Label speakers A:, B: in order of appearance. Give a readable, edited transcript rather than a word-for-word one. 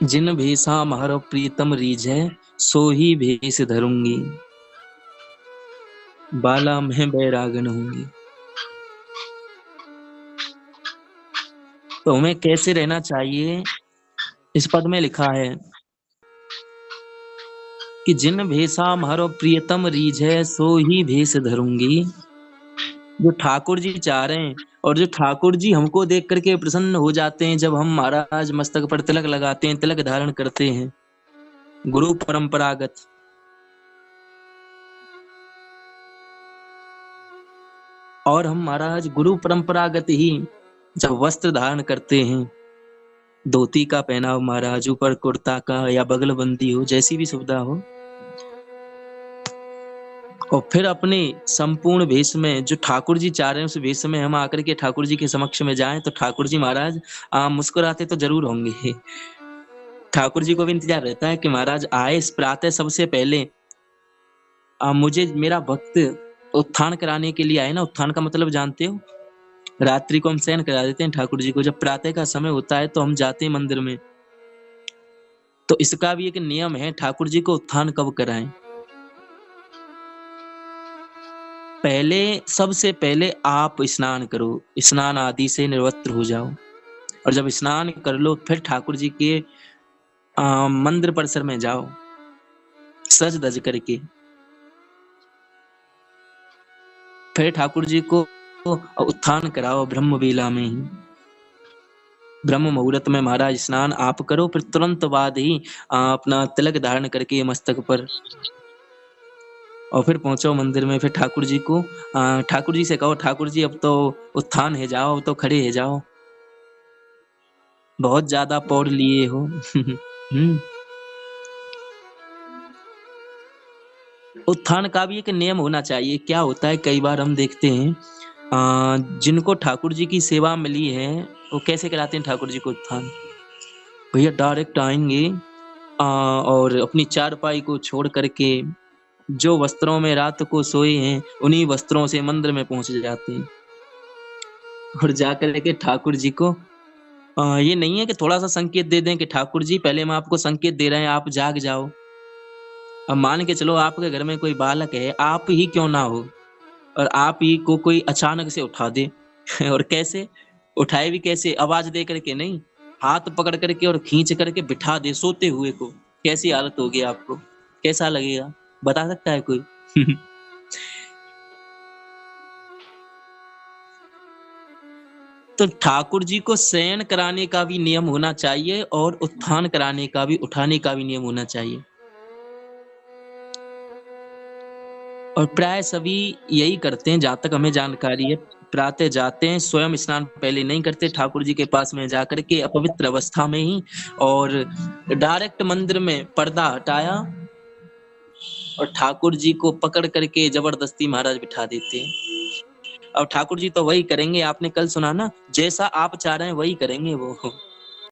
A: जिन भेषा महर प्रीतम रीझै, सो ही भेष धरूंगी, बाला मैं बैरागन होंगी। तो हमें कैसे रहना चाहिए? इस पद में लिखा है कि जिन भेषा महर प्रियतम रीझै, सो ही भेष धरूंगी। जो ठाकुर जी चाह रहे हैं और जो ठाकुर जी हमको देख करके प्रसन्न हो जाते हैं, जब हम महाराज मस्तक पर तिलक लगाते हैं, तिलक धारण करते हैं, गुरु परंपरागत, और हम महाराज गुरु परंपरागत ही जब वस्त्र धारण करते हैं, धोती का पहनाव महाराज, ऊपर कुर्ता का या बगलबंदी हो, जैसी भी सुविधा हो, और फिर अपने संपूर्ण भेष में जो ठाकुर जी चाह रहे हैं उस भेष में हम आकर के ठाकुर जी के समक्ष में जाएं, तो ठाकुर जी महाराज मुस्कुराते तो जरूर होंगे। ठाकुर जी को भी इंतजार रहता है कि महाराज आए इस प्रातः सबसे पहले मुझे मेरा भक्त उत्थान कराने के लिए आए ना। उत्थान का मतलब जानते हो? रात्रि को हम शयन करा देते हैं ठाकुर जी को, जब प्रातः का समय होता है तो हम जाते हैं मंदिर में। तो इसका भी एक नियम है, ठाकुर जी को उत्थान कब कराएं। पहले, सबसे पहले आप स्नान करो, स्नान आदि से निर्वस्त्र हो जाओ, और जब स्नान कर लो फिर ठाकुर जी के मंदिर परिसर में जाओ सज धज करके। फिर ठाकुर जी को उत्थान कराओ ब्रह्म बेला में ही, ब्रह्म मुहूर्त में महाराज स्नान आप करो, फिर तुरंत बाद ही अपना तिलक धारण करके मस्तक पर, और फिर पहुंचो मंदिर में। फिर ठाकुर जी को ठाकुर जी से कहो, ठाकुर जी अब तो उत्थान है जाओ, अब तो खड़े है जाओ, बहुत ज्यादा पौड़ लिए हो। उत्थान का भी एक नियम होना चाहिए। क्या होता है, कई बार हम देखते हैं जिनको ठाकुर जी की सेवा मिली है वो कैसे कराते हैं ठाकुर जी को उत्थान। भैया डायरेक्ट आएंगे और अपनी चारपाई को छोड़ करके जो वस्त्रों में रात को सोए हैं उन्हीं वस्त्रों से मंदिर में पहुंच जाते हैं, और जाकर के ठाकुर जी को ये नहीं है कि थोड़ा सा संकेत दे दें कि ठाकुर जी पहले हम आपको संकेत दे रहे हैं, आप जाग जाओ। अब मान के चलो आपके घर में कोई बालक है, आप ही क्यों ना हो, और आप ही को कोई अचानक से उठा दे और कैसे उठाए भी, कैसे आवाज दे करके नहीं, हाथ पकड़ करके और खींच करके बिठा दे सोते हुए को, कैसी हालत होगी आपको, कैसा लगेगा, बता सकता है कोई? तो ठाकुर जी को शयन कराने का भी नियम होना चाहिए और उत्थान कराने का भी, उठाने का भी नियम होना चाहिए। और प्राय सभी यही करते हैं जहां तक हमें जानकारी है। प्रातः जाते हैं, स्वयं स्नान पहले नहीं करते, ठाकुर जी के पास में जाकर के अपवित्र अवस्था में ही, और डायरेक्ट मंदिर में पर्दा हटाया और ठाकुर जी को पकड़ करके जबरदस्ती महाराज बिठा देते हैं। और ठाकुर जी तो वही करेंगे, आपने कल सुना ना, जैसा आप चाह रहे हैं वही करेंगे वो।